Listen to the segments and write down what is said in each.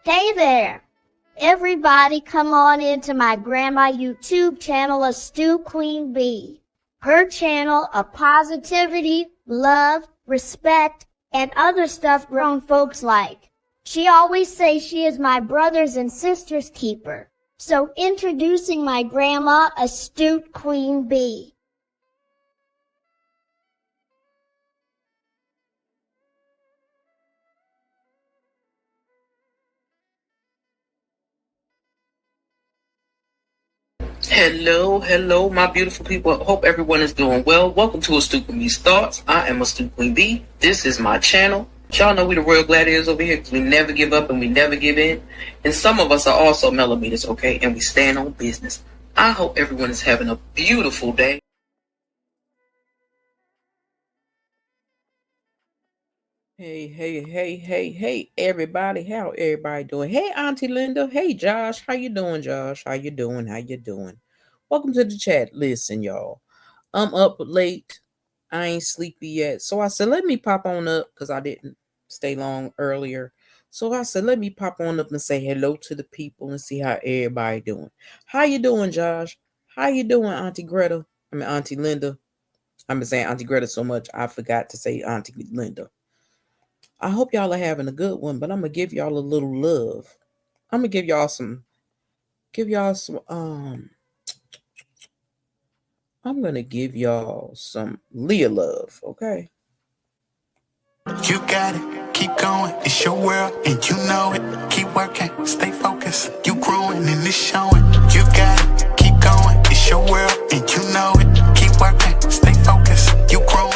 Hey there! Everybody come on into my grandma YouTube channel, Astute Queen Bee. Her channel of positivity, love, respect, and other stuff grown folks like. She always says she is my brothers and sisters keeper. So introducing my grandma, Astute Queen Bee. Hello, my beautiful people. Hope everyone is doing well. Welcome to Astute Queen Bee's Thoughts. I am Astute Queen Bee. This is my channel. Y'all know we the Royal Gladiators over here because we never give up and we never give in. And some of us are also millimeters, okay? And we stand on business. I hope everyone is having a beautiful day. Hey, everybody. How everybody doing? Hey, Auntie Linda. Hey, Josh. How you doing, Josh? How you doing? Welcome to the chat. Listen, y'all. I'm up late. I ain't sleepy yet. So I said, let me pop on up because I didn't stay long earlier. So I said, let me pop on up and say hello to the people and see how everybody doing. How you doing, Josh? How you doing, Auntie Greta? Auntie Linda. I've been saying Auntie Greta so much, I forgot to say Auntie Linda. I hope y'all are having a good one, but I'm gonna give y'all a little love. I'm gonna give y'all some I'm gonna give y'all some Leah love, okay? You got it, keep going, it's your world and you know it. Keep working, stay focused, you growing and it's showing. You got it, keep going, it's your world and you know it. Keep working, stay focused, you growing.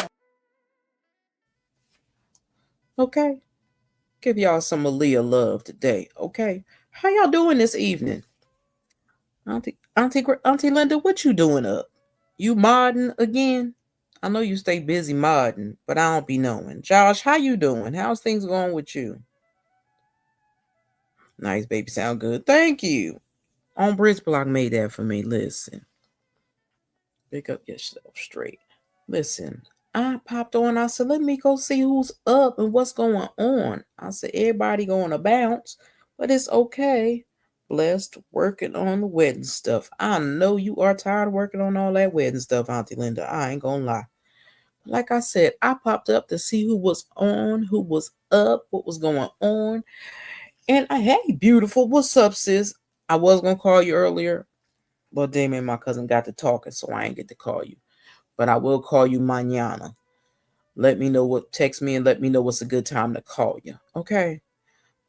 Okay? Give y'all some Leah love today, okay? How y'all doing this evening? Auntie Linda, what you doing up? You modding again? I know you stay busy modding, but I don't be knowing. Josh, how you doing? How's things going with you? Nice, baby. Sound good. Thank you. On Bridge Block made that for me. Listen. Pick up yourself straight. Listen. I popped on. I said, let me go see who's up and what's going on. I said, everybody going to bounce, but it's okay. Blessed working on the wedding stuff. I know you are tired of working on all that wedding stuff, Auntie Linda. I ain't gonna lie. Like I said, I popped up to see who was on, who was up, what was going on. And hey, beautiful. What's up, sis? I was gonna call you earlier, but Damien and my cousin got to talking, so I ain't get to call you. But I will call you mañana. Text me and let me know what's a good time to call you. Okay.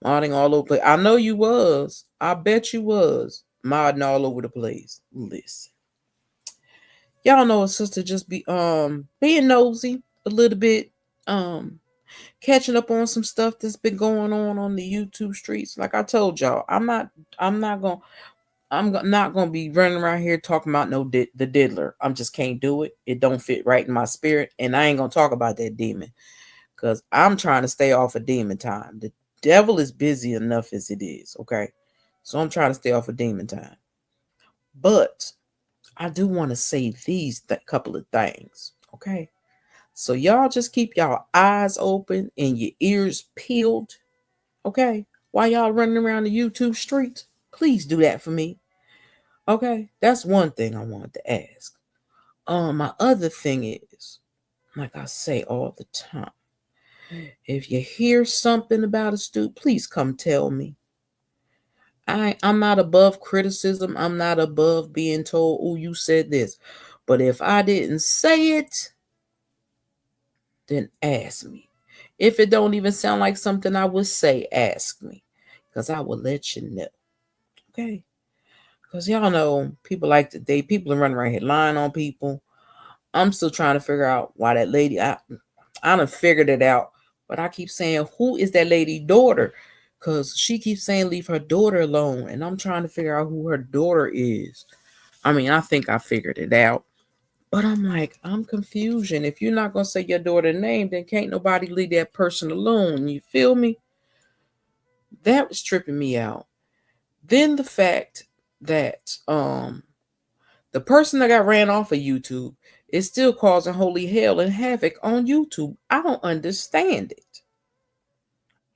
Modding all over. I know you was. I bet you was. Modding all over the place. Listen. Y'all know a sister just be being nosy a little bit. Catching up on some stuff that's been going on the YouTube streets. Like I told y'all, I'm not gonna be running around here talking about the diddler. I just can't do it. It don't fit right in my spirit, and I ain't gonna talk about that demon because I'm trying to stay off of demon time. The devil is busy enough as it is. Okay, so I'm trying to stay off of demon time. But I do want to say these couple of things. Okay, so y'all just keep y'all eyes open and your ears peeled. Okay, while y'all running around the YouTube streets, please do that for me. Okay, that's one thing I wanted to ask. My other thing is, like I say all the time, if you hear something about a student, please come tell me. I'm not above criticism. I'm not above being told, oh, you said this. But if I didn't say it, then ask me. If it don't even sound like something I would say, ask me. Because I will let you know. Okay? Because y'all know people like to people are running around here lying on people. I'm still trying to figure out why that lady, I done figured it out, but I keep saying, who is that lady's daughter? Because she keeps saying leave her daughter alone, and I'm trying to figure out who her daughter is. I think I figured it out, but I'm like, I'm confusion. If you're not going to say your daughter's name, then can't nobody leave that person alone. You feel me? That was tripping me out. Then the fact that the person that got ran off of YouTube is still causing holy hell and havoc on YouTube. I don't understand it.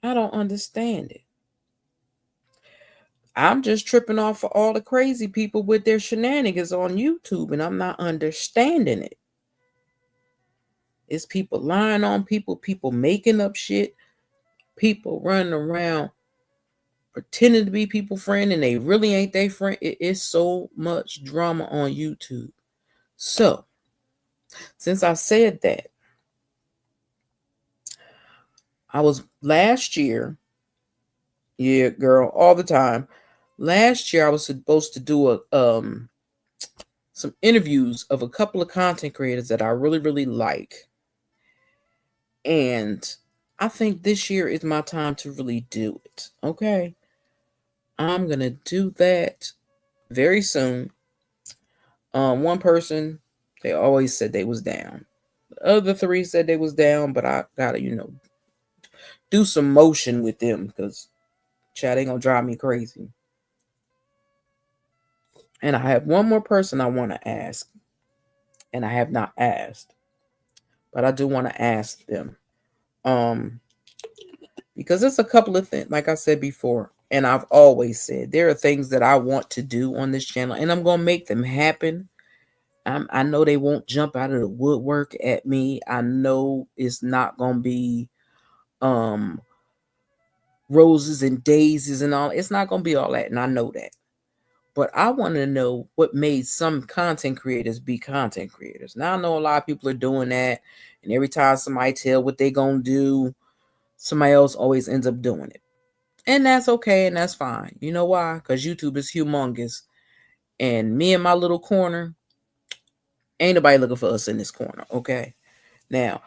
I don't understand it. I'm just tripping off for all the crazy people with their shenanigans on YouTube, and I'm not understanding it. It's people lying on people, people making up shit, people running around pretending to be people friend, and they really ain't their friend. It is so much drama on YouTube. So, since I said that, I was last year, yeah, girl, all the time. Last year, I was supposed to do some interviews of a couple of content creators that I really, really like. And I think this year is my time to really do it. Okay. I'm going to do that very soon. One person, they always said they was down. The other three said they was down, but I gotta, do some motion with them because chat ain't gonna drive me crazy. And I have one more person I want to ask, and I have not asked, but I do want to ask them. Because there's a couple of things, like I said before, and I've always said, there are things that I want to do on this channel, and I'm gonna make them happen. I know they won't jump out of the woodwork at me. I know it's not gonna be roses and daisies and all. It's not gonna be all that, and I know that. But I want to know what made some content creators be content creators. Now I know a lot of people are doing that, and every time somebody tell what they gonna do, somebody else always ends up doing it. And that's okay, and that's fine. You know why? Because YouTube is humongous, and me in my little corner, ain't nobody looking for us in this corner, okay? Now,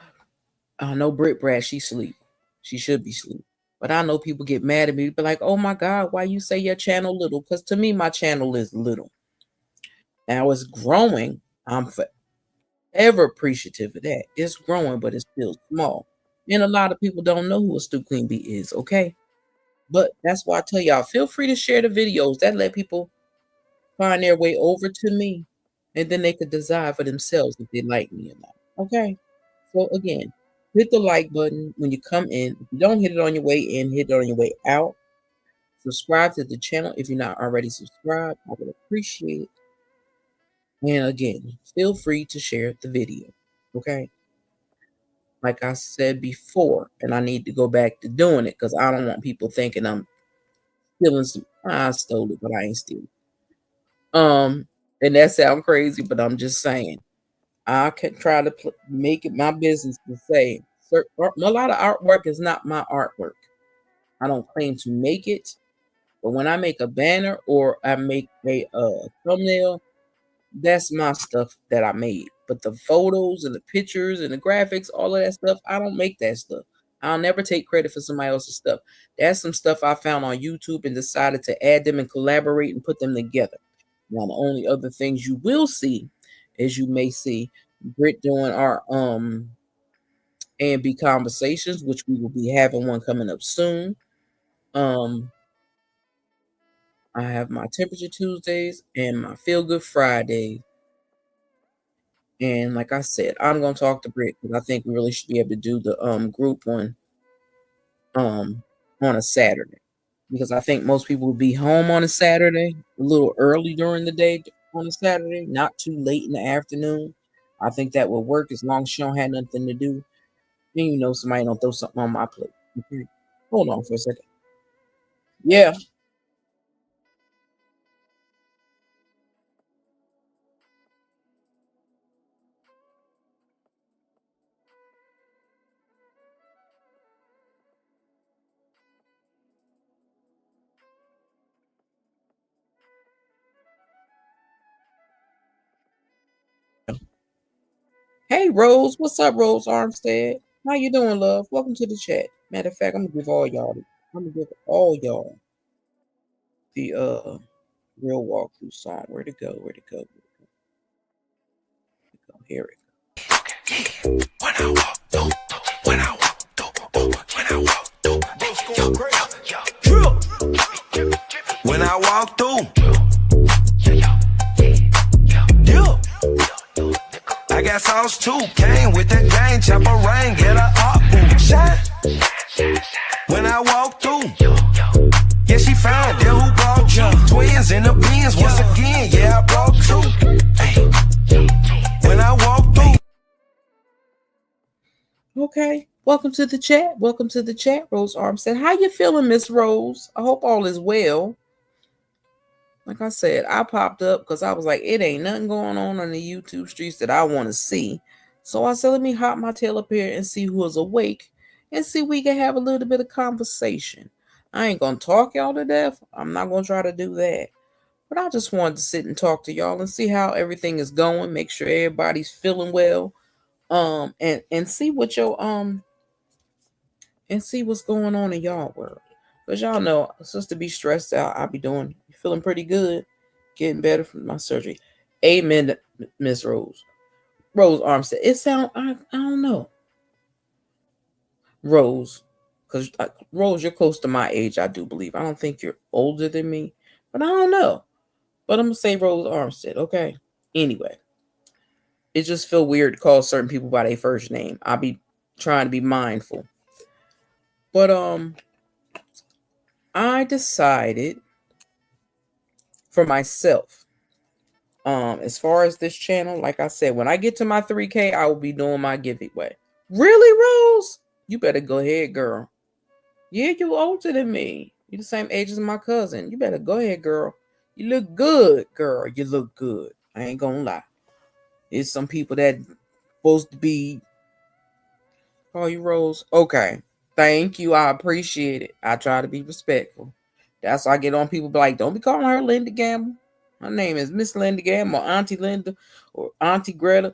I know Brit Brad, she sleep. She should be sleep. But I know people get mad at me, be like, oh my God, why you say your channel little? Because to me, my channel is little. Now it's growing. I'm forever appreciative of that. It's growing, but it's still small. And a lot of people don't know who a Stu Queen Bee is, okay? But that's why I tell y'all, feel free to share the videos. That let people find their way over to me, and then they could decide for themselves if they like me or not. Okay? So again, hit the like button when you come in. If you don't hit it on your way in, hit it on your way out. Subscribe to the channel if you're not already subscribed. I would appreciate it. And again, feel free to share the video. Okay? Like I said before, and I need to go back to doing it because I don't want people thinking I'm stealing some. I stole it, but I ain't stealing. And that sounds crazy, but I'm just saying. I can try to make it my business to say a lot of artwork is not my artwork. I don't claim to make it, but when I make a banner or I make a thumbnail, that's my stuff that I made. But the photos and the pictures and the graphics, all of that stuff, I don't make that stuff. I'll never take credit for somebody else's stuff. That's some stuff I found on YouTube and decided to add them and collaborate and put them together. Now, the only other things you will see, as you may see, Britt doing our A&B conversations, which we will be having one coming up soon. I have my Temperature Tuesdays and my Feel Good Fridays. And like I said, I'm gonna talk to Britt because I think we really should be able to do the group one on a Saturday. Because I think most people will be home on a Saturday, a little early during the day on a Saturday, not too late in the afternoon. I think that would work as long as she don't have nothing to do. And somebody don't throw something on my plate. Okay. Hold on for a second. Yeah. Hey, Rose. What's up, Rose Armstead? How you doing, love? Welcome to the chat. Matter of fact, I'm gonna give all y'all the real walkthrough song. Where'd it go? Here it goes. When I walk through, when I walk through, when I walk through, when I walk through, I got sauce too. Came with the gang, chopper rain, get a up, boom, shine. When I walk through, yeah, she found that who brought you. Benz in the Benz once again. Yeah, I brought two. Ay. When I walk through. Okay. Welcome to the chat. Welcome to the chat, Rose Armstead. How you feeling, Miss Rose? I hope all is well. Like I said, I popped up because I was like, it ain't nothing going on the YouTube streets that I want to see. So I said, let me hop my tail up here and see who is awake and see if we can have a little bit of conversation. I ain't going to talk y'all to death. I'm not going to try to do that. But I just wanted to sit and talk to y'all and see how everything is going. Make sure everybody's feeling well. And see what your and see what's going on in y'all world. Because y'all know, just to be stressed out, I be feeling pretty good, getting better from my surgery. Amen, Miss Rose. Rose Armstead. It sound, I don't know. Rose, because Rose, you're close to my age, I do believe. I don't think you're older than me, but I don't know. But I'm going to say Rose Armstead, okay? Anyway, it just feel weird to call certain people by their first name. I'll be trying to be mindful. But I decided for myself, as far as this channel, like I said, when I get to my 3K, I will be doing my giveaway. Really, Rose? You better go ahead, girl. Yeah, you older than me. You the same age as my cousin. You better go ahead, girl. You look good, girl. You look good. I ain't gonna lie. There's some people that supposed to be. Call you Rose? Okay. Thank you. I appreciate it. I try to be respectful. That's why I get on people be like, don't be calling her Linda Gamble. Her name is Miss Linda Gamble or Auntie Linda or Auntie Greta.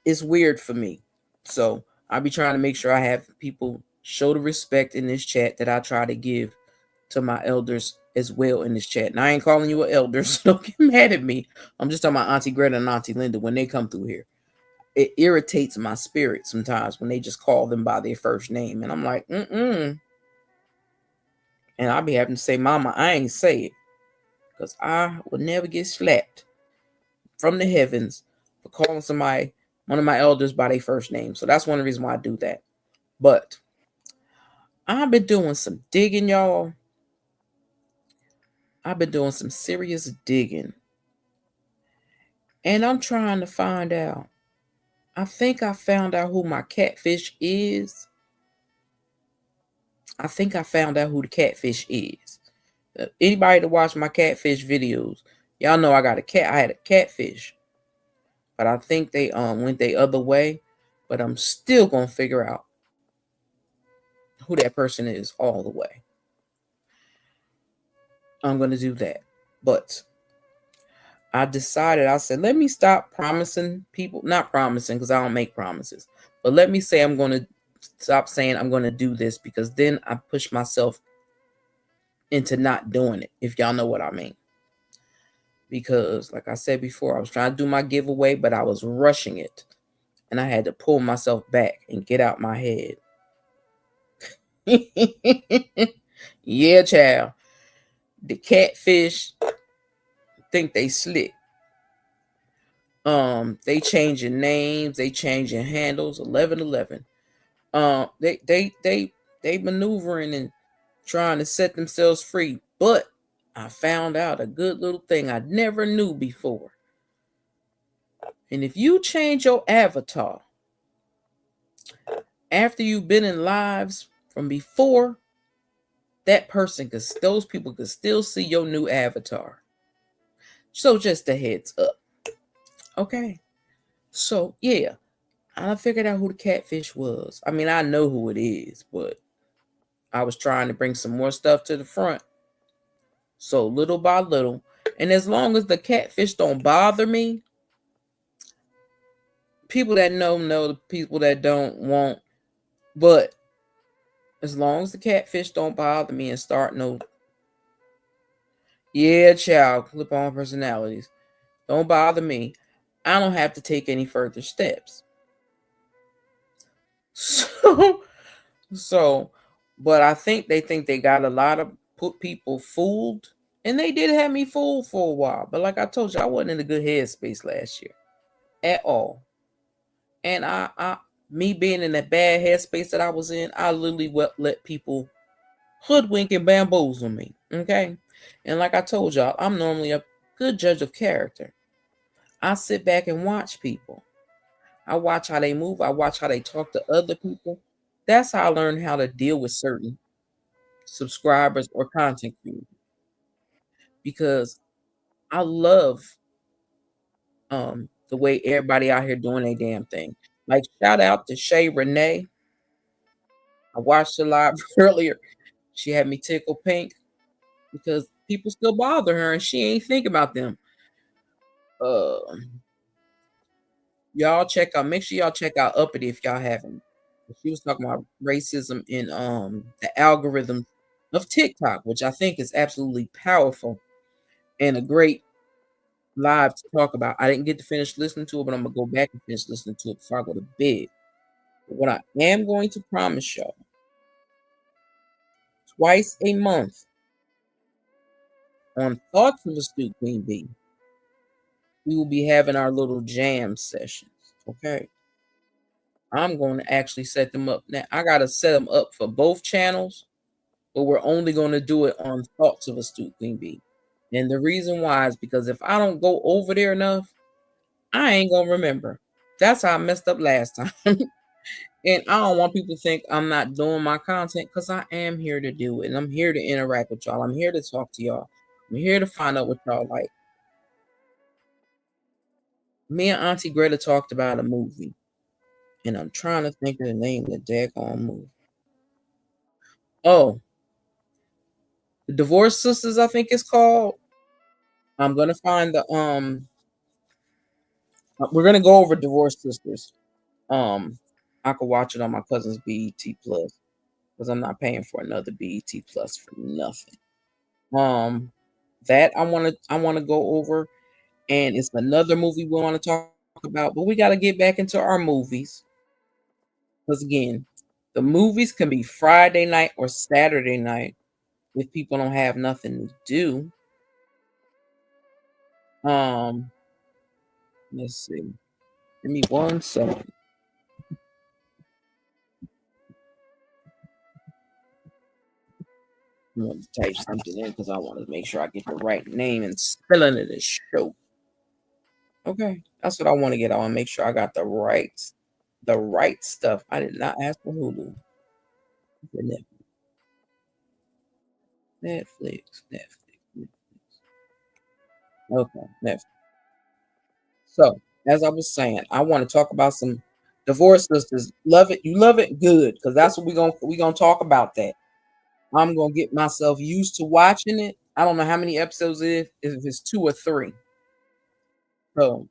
It's weird for me. So I be trying to make sure I have people show the respect in this chat that I try to give to my elders as well in this chat. And I ain't calling you an elder, so don't get mad at me. I'm just talking about Auntie Greta and Auntie Linda when they come through here. It irritates my spirit sometimes when they just call them by their first name. And I'm like, And I'll be having to say, Mama, I ain't say it. Because I would never get slapped from the heavens for calling somebody, one of my elders, by their first name. So that's one of the reasons why I do that. But I've been doing some digging, y'all. I've been doing some serious digging. And I'm trying to find out. I think I found out who my catfish is. I think I found out who the catfish is. Anybody that watch my catfish videos, y'all know I got a cat. I had a catfish, but I think they went the other way. But I'm still gonna figure out who that person is all the way. I'm gonna do that, but I decided. I said, let me stop promising people. Not promising because I don't make promises, but let me say I'm gonna stop saying I'm gonna do this because then I push myself into not doing it. If y'all know what I mean. Because like I said before, I was trying to do my giveaway, but I was rushing it. And I had to pull myself back and get out my head. Yeah, child. The catfish think they slick. They changing names, they changing handles, 1111. They maneuvering and trying to set themselves free. But I found out a good little thing I never knew before. And if you change your avatar after you've been in lives from before, those people could still see your new avatar. So just a heads up. Okay. So yeah, I figured out who the catfish was. I mean, I know who it is, but I was trying to bring some more stuff to the front. So little by little, and as long as the catfish don't bother me, people that know, the people that don't won't. But as long as the catfish don't bother me and start no, yeah, child, clip on personalities, don't bother me, I don't have to take any further steps. So, but I think they got a lot of people fooled, and they did have me fooled for a while. But like I told you, I wasn't in a good headspace last year at all. And me being in that bad headspace that I was in, I literally let people hoodwink and bamboozle me. Okay. And like I told y'all, I'm normally a good judge of character. I sit back and watch people. I watch how they move. I watch how they talk to other people. That's how I learn how to deal with certain subscribers or content creators because I love the way everybody out here doing their damn thing. Like shout out to Shay Renee. I watched her live earlier. She had me tickle pink because people still bother her and she ain't think about them. Uh, y'all check out. Make sure y'all check out Uppity if y'all haven't. She was talking about racism in the algorithm of TikTok, which I think is absolutely powerful and a great live to talk about. I didn't get to finish listening to it, but I'm gonna go back and finish listening to it before I go to bed. But what I am going to promise y'all, twice a month on Thoughts of a Astute Queen Bee, we will be having our little jam sessions. Okay. I'm going to actually set them up. Now I gotta set them up for both channels, but we're only going to do it on Thoughts of a Astute Queen Bee. And the reason why is because if I don't go over there enough, I ain't gonna remember. That's how I messed up last time. And I don't want people to think I'm not doing my content because I am here to do it. And I'm here to interact with y'all. I'm here to talk to y'all. I'm here to find out what y'all like. Me and Auntie Greta talked about a movie. And I'm trying to think of the name of the daggone movie. Oh, The Divorce Sisters, I think it's called. I'm gonna find the we're gonna go over Divorce Sisters. I could watch it on my cousin's BET Plus because I'm not paying for another BET Plus for nothing. That I wanna go over, and it's another movie we want to talk about, but we got to get back into our movies because again, the movies can be Friday night or Saturday night if people don't have nothing to do. Um, let's see. Give me 1 second. I want to type something in because I want to make sure I get the right name and spelling of this show. Okay, that's what I want to get. I want to make sure I got the right stuff. I did not ask for Hulu. Netflix. Okay, Netflix. So, as I was saying, I want to talk about some Divorce Sisters. Love it, you love it, good, because that's what we gonna talk about. That I'm gonna get myself used to watching it. I don't know how many episodes it is, if it's 2 or 3. So,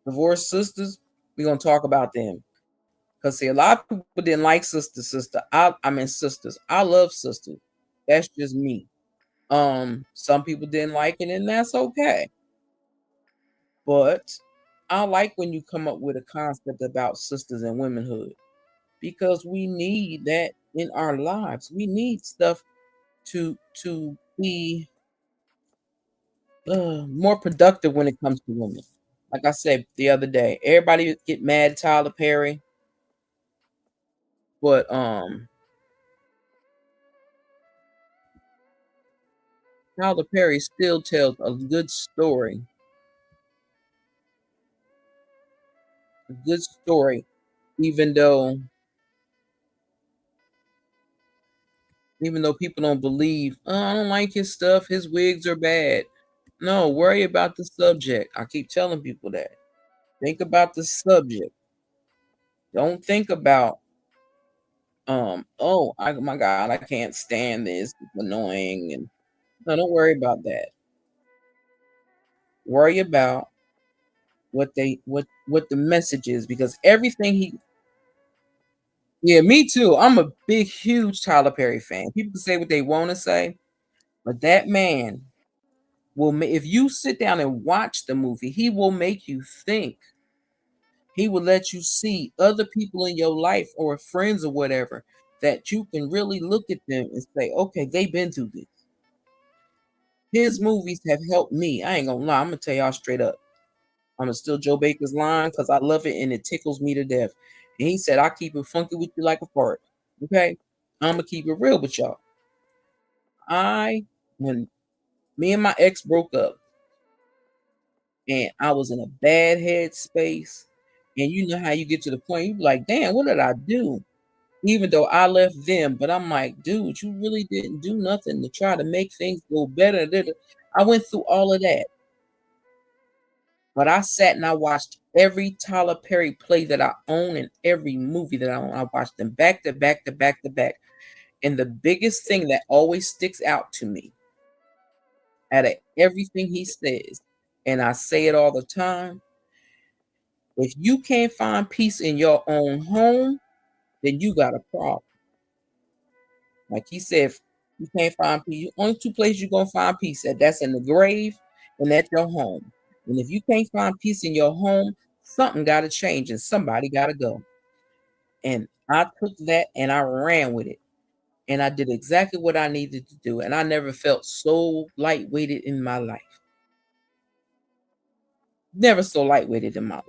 Divorce Sisters, we're gonna talk about them. Cause see, a lot of people didn't like Sister. I mean Sisters. I love Sisters. That's just me. Some people didn't like it, and that's okay. But I like when you come up with a concept about sisters and womanhood because we need that in our lives. We need stuff to be more productive when it comes to women. Like I said the other day, everybody get mad at Tyler Perry, but Tyler Perry still tells a good story, even though people don't believe. Oh, I don't like his stuff. His wigs are bad. No, worry about the subject. I keep telling people that. Think about the subject. Don't think about oh my god, I can't stand this. It's annoying and no, don't worry about that. Worry about what the message is because everything he yeah, me too. I'm a big, huge Tyler Perry fan. People can say what they want to say, but that man if you sit down and watch the movie, he will make you think. He will let you see other people in your life or friends or whatever that you can really look at them and say, okay, they've been through this. His movies have helped me. I ain't gonna lie. I'm gonna tell y'all straight up. I'm gonna steal Joe Baker's line because I love it and it tickles me to death. And he said, I keep it funky with you like a fart. Okay? I'm gonna keep it real with y'all. I when me and my ex broke up and I was in a bad headspace, and you know how you get to the point, you be like, damn, what did I do? Even though I left them, but I'm like, dude, you really didn't do nothing to try to make things go better. I went through all of that. But I sat and I watched every Tyler Perry play that I own and every movie that I own. I watched them back to back to back to back. And the biggest thing that always sticks out to me out of everything he says, and I say it all the time, if you can't find peace in your own home, then you got a problem. Like he said, you can't find peace. Only two places you're gonna find peace at, that's in the grave and at your home. And if you can't find peace in your home, something gotta change and somebody gotta go. And I took that and I ran with it. And I did exactly what I needed to do. And I never felt so lightweighted in my life. Never so lightweighted in my life.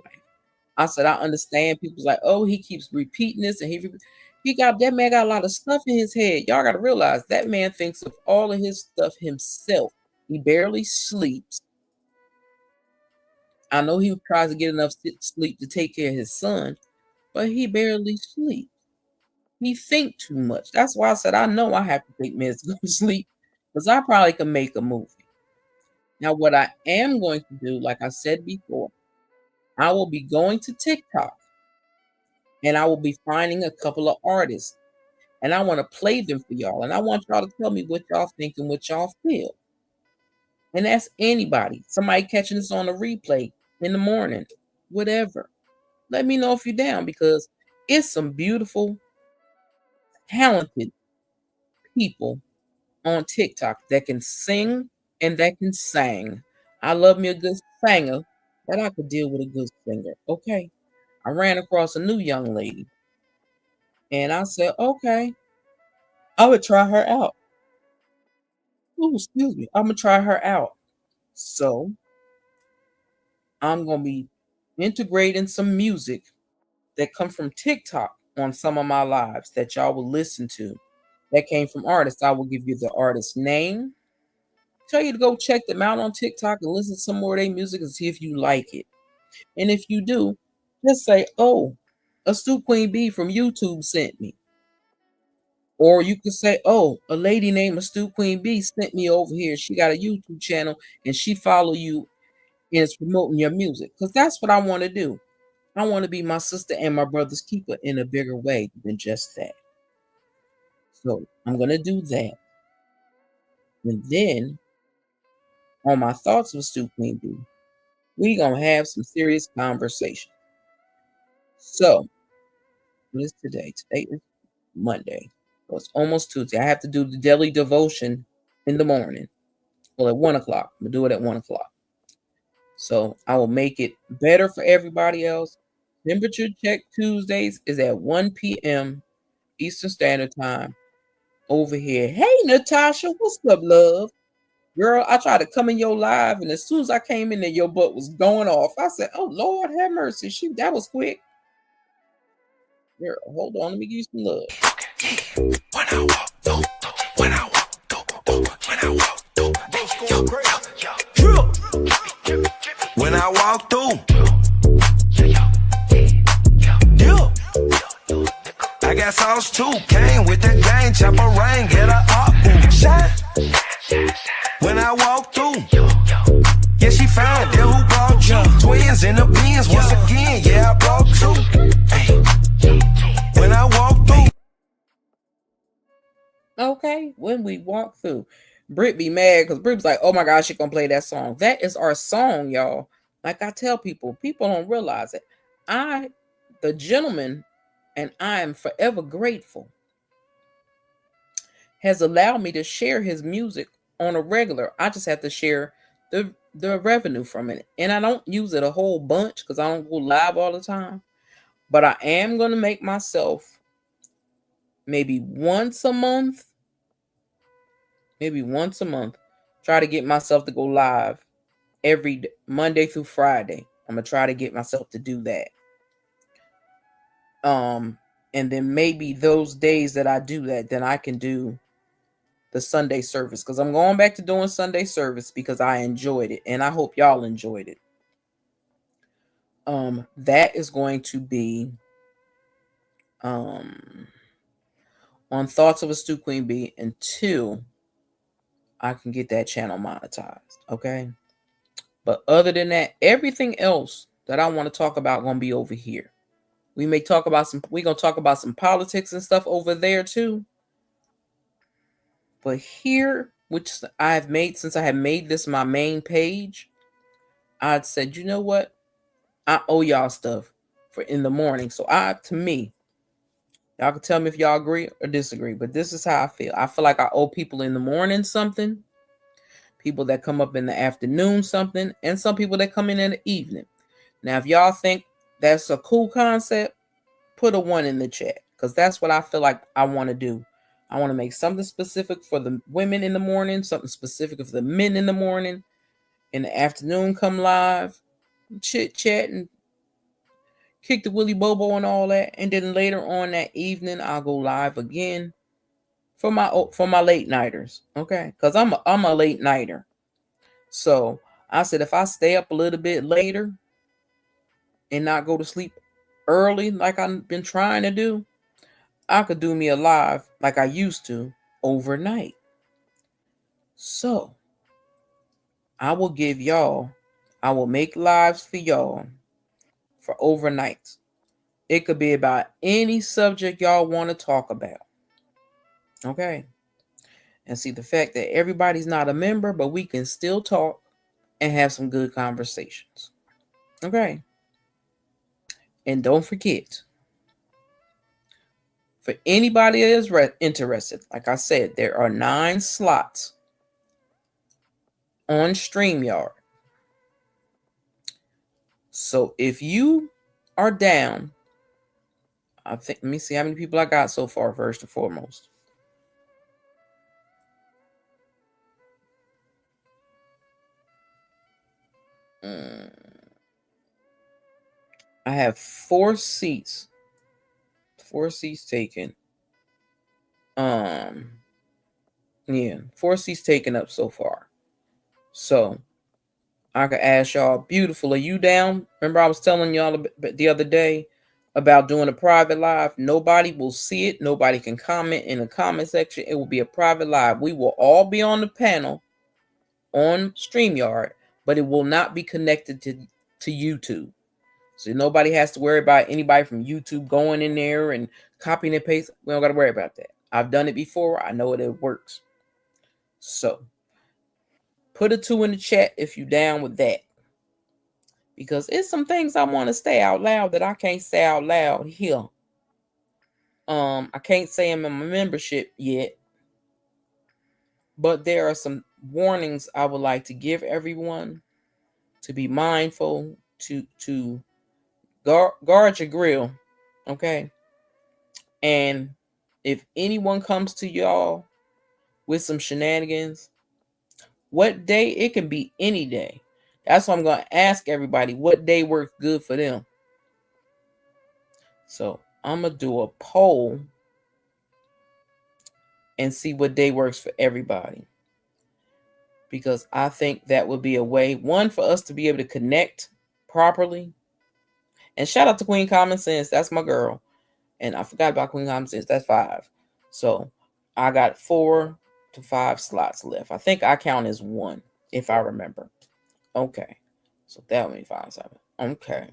I said, I understand people's like, oh, he keeps repeating this and that man got a lot of stuff in his head. Y'all got to realize that man thinks of all of his stuff himself. He barely sleeps. I know he tries to get enough sleep to take care of his son, but he barely sleeps. He think too much. That's why I said, I know I have to take minutes to go to sleep because I probably can make a movie. Now, what I am going to do, like I said before, I will be going to TikTok and I will be finding a couple of artists and I want to play them for y'all. And I want y'all to tell me what y'all think and what y'all feel. And that's anybody, somebody catching this on a replay in the morning, whatever. Let me know if you're down because it's some beautiful, talented people on TikTok that can sing and that can sing. I love me a good singer, but I could deal with a good singer. Okay. I ran across a new young lady and I said, okay, I would try her out. Oh, excuse me. I'm gonna try her out. So I'm gonna be integrating some music that come from TikTok on some of my lives that y'all will listen to. That came from artists. I will give you the artist's name. Tell you to go check them out on TikTok and listen to some more of their music and see if you like it. And if you do, just say, oh, Astute Queen B from YouTube sent me. Or you could say, oh, a lady named Astute Queen B sent me over here. She got a YouTube channel and she follow you and is promoting your music. Because that's what I want to do. I want to be my sister and my brother's keeper in a bigger way than just that. So I'm going to do that. And then on my thoughts of Astute Queen B, we're going to have some serious conversation. So, what is today? Today is Monday. So it's almost Tuesday. I have to do the daily devotion in the morning. Well, at 1 o'clock. I'm going to do it at 1 o'clock. So I will make it better for everybody else. Temperature check Tuesdays is at 1 p.m. Eastern Standard Time over here. Hey, Natasha, what's up, love? Girl, I tried to come in your live, and as soon as I came in there, your butt was going off. I said, oh, Lord, have mercy. That was quick. Girl, hold on. Let me give you some love. When I walk through, when I walk through, when I walk through, when I walk through, I got sauce too. Came with the gang, chopper rain, get a up, shine. When I walk through, yeah, she found that who brought you. Twins in the beans once again, yeah, I brought two. When I walk through. Okay, when we walk through. Britt be mad because Britt's like, oh my gosh, she gonna play that song. That is our song, y'all. Like I tell people don't realize it. The gentleman, and I am forever grateful, has allowed me to share his music on a regular. I just have to share the revenue from it. And I don't use it a whole bunch because I don't go live all the time. But I am going to make myself maybe once a month, try to get myself to go live every Monday through Friday. I'm going to try to get myself to do that. And then maybe those days that I do that, then I can do the Sunday service, because I'm going back to doing Sunday service because I enjoyed it, and I hope y'all enjoyed it. That is going to be on Thoughts of a Stew Queen Bee until I can get that channel monetized. Okay. But other than that, everything else that I want to talk about gonna be over here. We're gonna talk about some politics and stuff over there too. But here, which I've made since I have made this my main page, I'd said, you know what? I owe y'all stuff for in the morning. So to me, y'all can tell me if y'all agree or disagree, but this is how I feel. I feel like I owe people in the morning something, people that come up in the afternoon something, and some people that come in the evening. Now, if y'all think that's a cool concept, put a 1 in the chat, because that's what I feel like I want to do. I want to make something specific for the women in the morning, something specific for the men in the morning. In the afternoon, come live, chit chat, and kick the Willy Bobo and all that. And then later on that evening, I'll go live again for my late nighters. Okay, because I'm a late nighter. So I said if I stay up a little bit later and not go to sleep early like I've been trying to do, I could do me a live like I used to overnight. So I will make lives for y'all for overnights. It could be about any subject y'all want to talk about. Okay. And see, the fact that everybody's not a member, but we can still talk and have some good conversations. Okay. And don't forget, for anybody that is interested, like I said, there are 9 slots on StreamYard. So if you are down, let me see how many people I got so far, first and foremost. I have 4 seats. 4 seats taken. Yeah, 4 seats taken up so far. So I could ask y'all, beautiful, are you down? Remember I was telling y'all the other day about doing a private live. Nobody will see it. Nobody can comment in the comment section. It will be a private live. We will all be on the panel on StreamYard, but it will not be connected to YouTube. So nobody has to worry about anybody from YouTube going in there and copying and pasting. We don't got to worry about that. I've done it before. I know it works. So put a 2 in the chat if you're down with that. Because it's some things I want to say out loud that I can't say out loud here. I can't say them in my membership yet. But there are some warnings I would like to give everyone to be mindful, to guard your grill. Okay. And if anyone comes to y'all with some shenanigans, what day? It can be any day. That's why I'm going to ask everybody what day works good for them. So I'm going to do a poll and see what day works for everybody. Because I think that would be a way, one, for us to be able to connect properly. And shout out to Queen Common Sense. That's my girl. And I forgot about Queen Common Sense. That's 5. So I got 4 to 5 slots left. I think I count as 1, if I remember. Okay. So that would be 5, 7. Okay.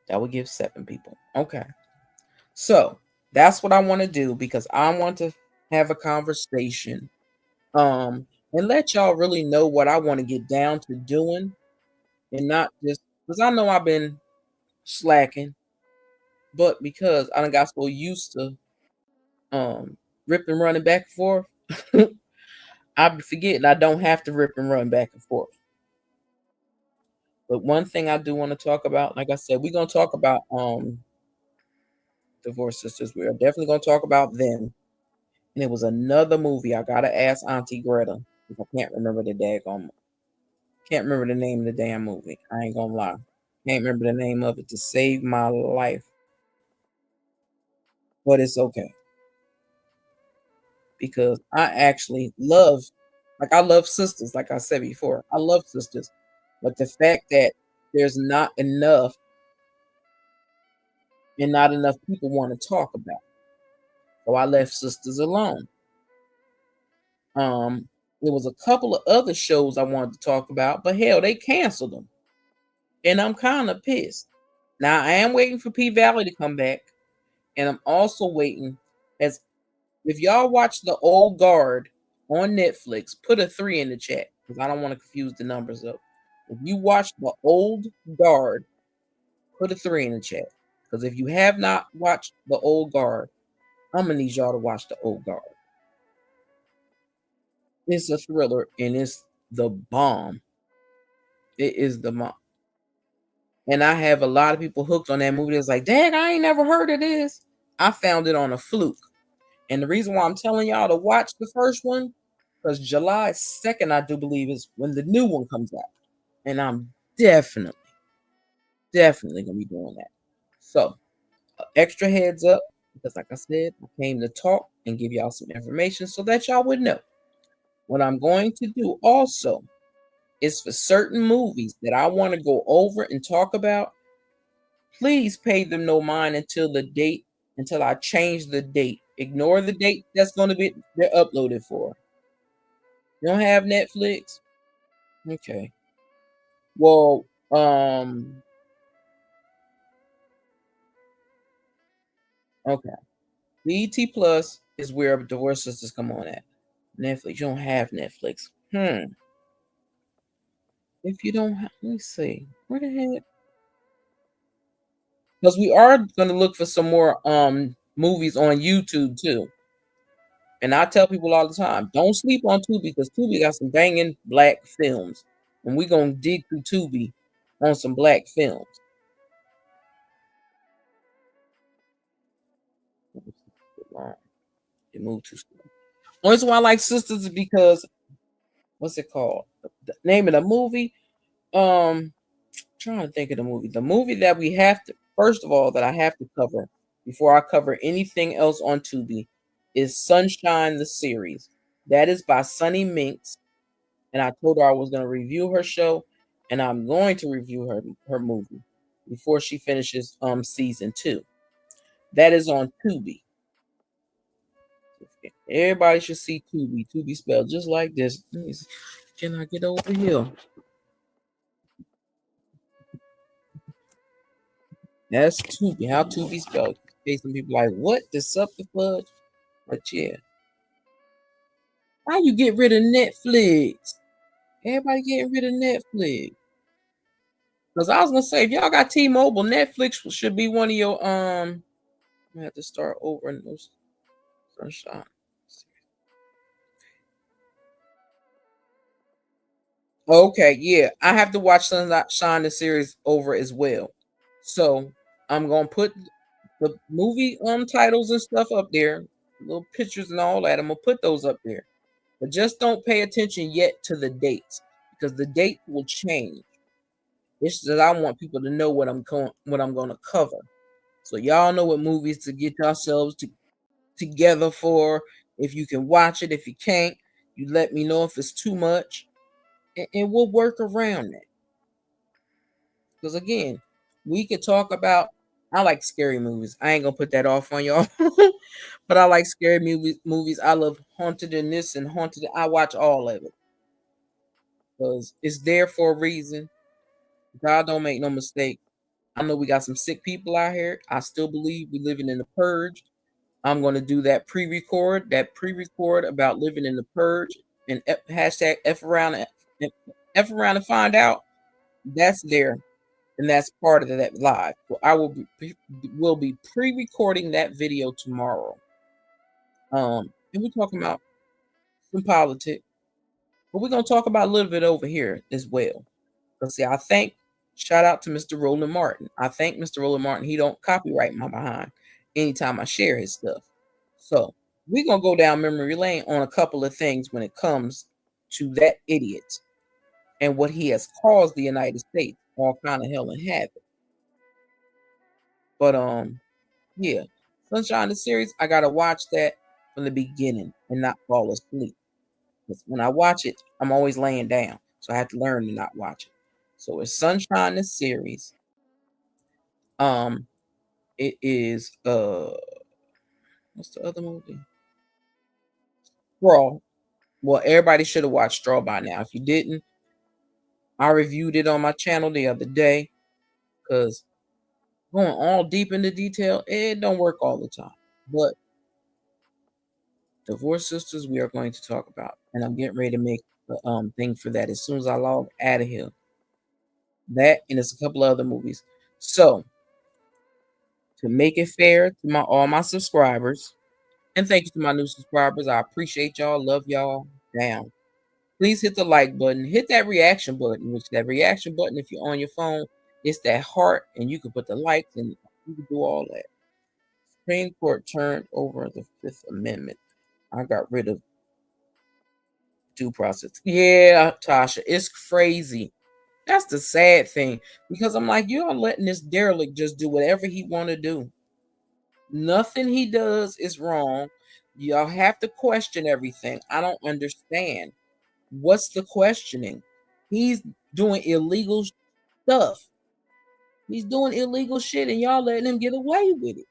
That would give 7 people. Okay. So that's what I want to do, because I want to have a conversation. And let y'all really know what I want to get down to doing, and not just because I know I've been slacking, but because I done got so used to rip and running back and forth, I be forgetting I don't have to rip and run back and forth. But one thing I do want to talk about, like I said, we're gonna talk about Divorce Sisters. We are definitely gonna talk about them. And it was another movie. I gotta ask Auntie Greta because I can't remember the name of the damn movie. I ain't gonna lie. Can't remember the name of it to save my life. But it's okay. because I actually love, like I love sisters, like I said before. I love sisters. But the fact that there's not enough and not enough people want to talk about. So I left sisters alone. Um, there was a couple of other shows I wanted to talk about, but hell, they canceled them. And I'm kind of pissed. Now I am waiting for P Valley to come back. And I'm also waiting as if y'all watch The Old Guard on Netflix, put a 3 in the chat because I don't want to confuse the numbers up. If you watch The Old Guard, put a 3 in the chat. Because if you have not watched The Old Guard, I'm gonna need y'all to watch The Old Guard. It's a thriller and it's the bomb. It is the bomb. And I have a lot of people hooked on that movie that's like, dang, I ain't never heard of this. I found it on a fluke. And the reason why I'm telling y'all to watch the first one, because July 2nd, I do believe, is when the new one comes out. And I'm definitely gonna be doing that. So, extra heads up, because like I said, I came to talk and give y'all some information so that y'all would know. What I'm going to do also is for certain movies that I want to go over and talk about, please pay them no mind until I change the date. Ignore the date that's going to be they're uploaded for. You don't have Netflix? Okay. Well, okay. BET Plus is where Divorce Sisters come on at. Netflix. You don't have Netflix. If you don't have, let me see. Where the heck? Because we are going to look for some more movies on YouTube too. And I tell people all the time, don't sleep on Tubi because Tubi got some banging black films. And we're going to dig through Tubi on some black films. It moved too slow. Only reason why I like Sisters is because, what's it called? The name of the movie? Trying to think of the movie. The movie that we have to, first of all, that I have to cover before I cover anything else on Tubi is Sunshine the series. That is by Sunny Minx. And I told her I was going to review her show, and I'm going to review her movie before she finishes season 2. That is on Tubi. Everybody should see Tubi. Tubi spelled just like this. Can I get over here? That's Tubi. How Tubi spelled? Okay, some people like, what? This up the fudge? But yeah. How you get rid of Netflix? Everybody getting rid of Netflix. Because I was gonna say, if y'all got T-Mobile, Netflix should be one of your I have to start over in those Sunshine. Okay, yeah. I have to watch Sunshine the series over as well. So I'm gonna put the movie titles and stuff up there, little pictures and all that. I'm gonna put those up there. But just don't pay attention yet to the dates because the date will change. It's that I want people to know what I'm going to cover. So y'all know what movies to get yourselves together for. If you can watch it, if you can't, you let me know if it's too much, and we'll work around that. Because again, we could talk about. I like scary movies. I ain't gonna put that off on y'all, but I like scary movies. I love Haunted in this and Haunted. I watch all of it because it's there for a reason. God don't make no mistake. I know we got some sick people out here. I still believe we living in the purge. I'm going to do that pre-record about living in the purge and hashtag F around and find out. That's there, and that's part of that live. So I will be pre-recording that video tomorrow. And we're talking about some politics, but we're gonna talk about a little bit over here as well. Because see, shout out to Mr. Roland Martin. I thank Mr. Roland Martin. He don't copyright my behind anytime I share his stuff. So we're gonna go down memory lane on a couple of things when it comes to that idiot and what he has caused the United States all kind of hell and havoc. But yeah, Sunshine the series, I gotta watch that. from the beginning and not fall asleep. Because when I watch it, I'm always laying down. So I have to learn to not watch it. So it's Sunshine the series. It is what's the other movie? Straw. Well, everybody should have watched Straw by now. If you didn't, I reviewed it on my channel the other day because going all deep into detail, it don't work all the time. But Divorce Sisters, we are going to talk about, and I'm getting ready to make the thing for that as soon as I log out of here. That and it's a couple of other movies. So to make it fair to all my subscribers, and thank you to my new subscribers, I appreciate y'all, love y'all. Down. Please hit the like button, hit that reaction button, which that reaction button, if you're on your phone, it's that heart, and you can put the likes and you can do all that. Supreme Court turned over the Fifth Amendment. I got rid of due process. Yeah, Tasha, it's crazy. That's the sad thing because I'm like, you're letting this derelict just do whatever he want to do. Nothing he does is wrong. Y'all have to question everything. I don't understand. What's the questioning? He's doing illegal stuff. He's doing illegal shit, and y'all letting him get away with it.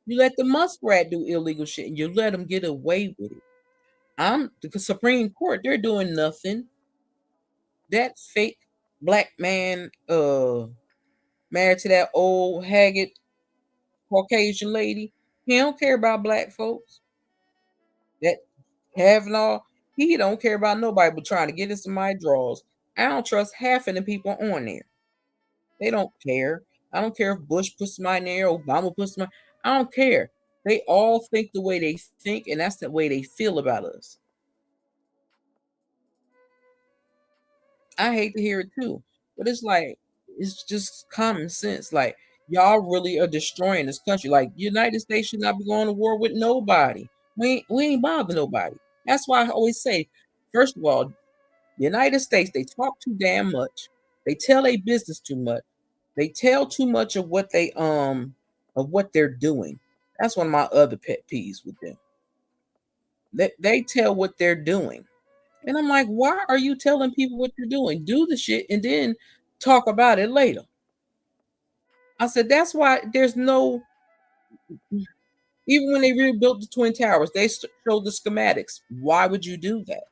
You let the muskrat do illegal shit, and you let him get away with it. The Supreme Court, they're doing nothing. That fake black man, married to that old haggard Caucasian lady, he don't care about black folks. That Kavanaugh, he don't care about nobody but trying to get in somebody's drawers. I don't trust half of the people on there. They don't care. I don't care if Bush puts somebody in there, Obama puts somebody. I don't care. They all think the way they think, and that's the way they feel about us. I hate to hear it too, but it's like it's just common sense. Like y'all really are destroying this country. Like United States should not be going to war with nobody. We ain't bother nobody. That's why I always say, first of all, the United States, they talk too damn much. They tell a business too much. They tell too much of what they're doing. That's one of my other pet peeves with them. They tell what they're doing. And I'm like, why are you telling people what you're doing? Do the shit and then talk about it later. I said, that's why there's no, even when they rebuilt the Twin Towers, they showed the schematics. Why would you do that?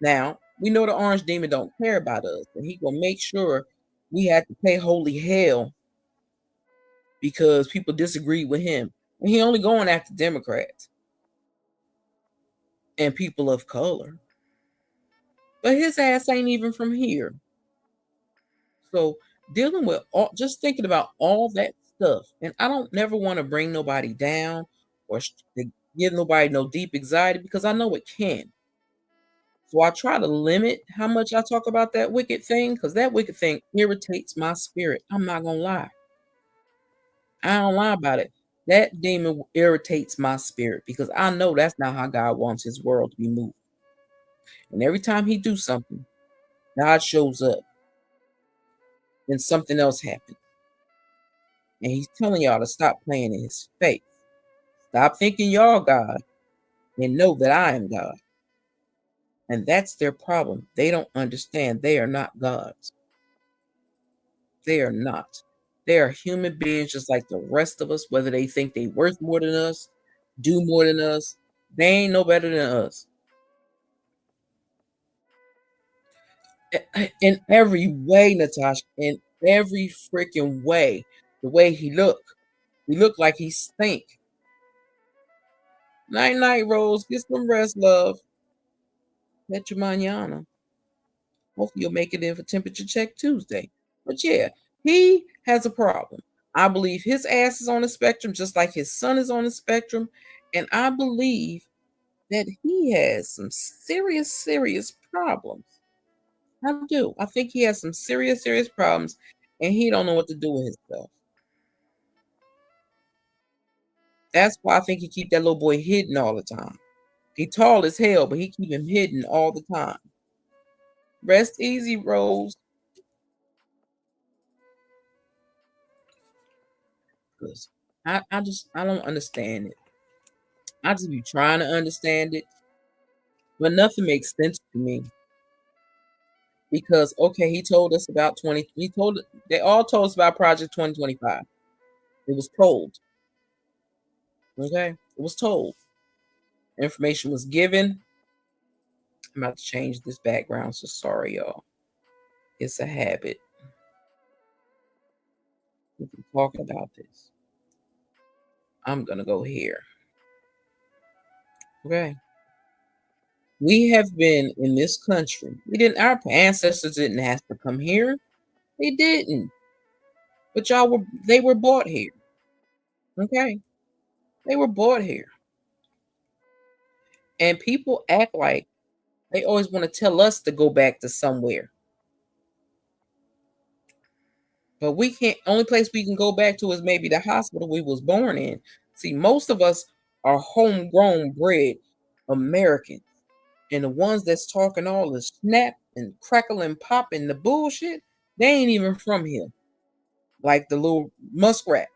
Now, we know the Orange Demon don't care about us, and he gonna make sure we have to pay holy hell because people disagree with him. And he only going after Democrats and people of color. But his ass ain't even from here. So dealing with just thinking about all that stuff, and I don't never want to bring nobody down or give nobody no deep anxiety because I know it can. So I try to limit how much I talk about that wicked thing because that wicked thing irritates my spirit. I'm not gonna lie. I don't lie about it. That demon irritates my spirit because I know that's not how God wants his world to be moved. And every time he do something, God shows up and something else happens. And he's telling y'all to stop playing in his face. Stop thinking y'all God and know that I am God. And that's their problem. They don't understand they are not gods. They are not. They are human beings just like the rest of us, whether they think they worth more than us, do more than us. They ain't no better than us. In every way, Natasha, in every freaking way. The way he look like he stink. Night night, Rose. Get some rest, love. Met you mañana. Hopefully you'll make it in for temperature check Tuesday. But yeah, he has a problem. I believe his ass is on the spectrum, just like his son is on the spectrum. And I believe that he has some serious, serious problems. I do. I think he has some serious, serious problems, and he don't know what to do with himself. That's why I think he keep that little boy hidden all the time. He tall as hell, but he keep him hidden all the time. Rest easy, Rose. Because I don't understand it. I just be trying to understand it, but nothing makes sense to me. Because okay, he told us about 20. They all told us about Project 2025. It was told. Okay, it was told. Information was given. I'm about to change this background, so sorry, y'all. It's a habit. We've been talking about this. I'm gonna go here. Okay. We have been in this country. We didn't. Our ancestors didn't have to come here. They didn't. But y'all were. They were brought here. Okay. They were brought here, and people act like they always want to tell us to go back to somewhere. But we can't. Only place we can go back to is maybe the hospital we was born in. See, most of us are homegrown, bred Americans, and the ones that's talking all the snap and crackle and pop and the bullshit, they ain't even from here. Like the little muskrat,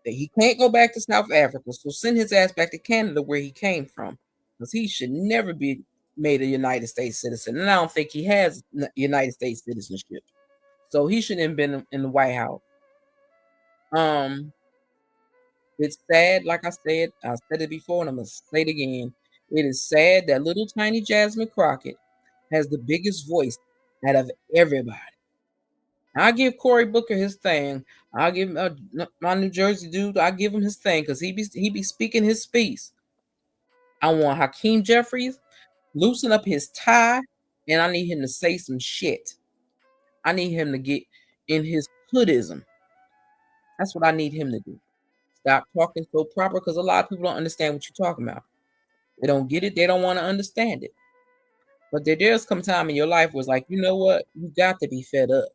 that he can't go back to South Africa, so send his ass back to Canada where he came from, because he should never be made a United States citizen, and I don't think he has United States citizenship. So he shouldn't have been in the White House. Um, it's sad, like I said it before, and I'm gonna say it again. It is sad that little tiny Jasmine Crockett has the biggest voice out of everybody. I give Cory Booker his thing. I'll give my New Jersey dude. I give him his thing because he be speaking his piece. I want Hakeem Jeffries loosen up his tie, and I need him to say some shit. I need him to get in his hoodism. That's what I need him to do. Stop talking so proper, because a lot of people don't understand what you're talking about. They don't get it. They don't want to understand it. But there does come time in your life where it's like, you know what? You got to be fed up.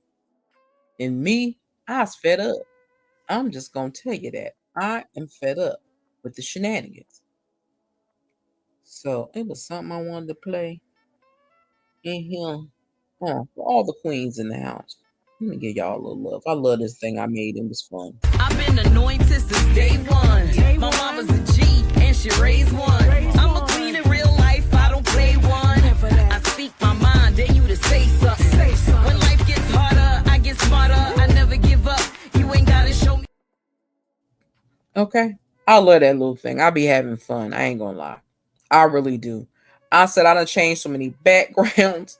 And me, I was fed up. I'm just going to tell you that. I am fed up with the shenanigans. So it was something I wanted to play in here. For all the queens in the house. Let me give y'all a little love. I love this thing I made. It was fun. I've been anointed since day one. My mama's a G and she raised one. I'm a queen in real life, I don't play one. I speak my mind, dare you to say something. When life gets harder, I get smarter. I never give up. You ain't gotta show me. Okay. I love that little thing. I be having fun. I ain't gonna lie. I really do. I said I done changed so many backgrounds.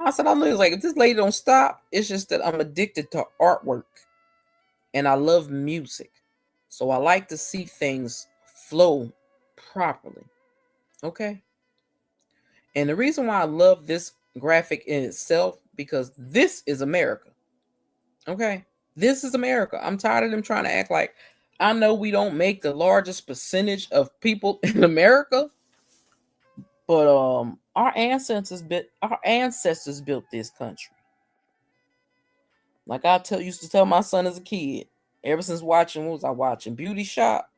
I said I'm like, if this lady don't stop, it's just that I'm addicted to artwork. And I love music. So I like to see things flow properly. Okay. And the reason why I love this graphic in itself, because this is America. Okay. This is America. I'm tired of them trying to act like, I know we don't make the largest percentage of people in America, but our ancestors built this country. Like used to tell my son as a kid, ever since watching, what was I watching? Beauty Shop.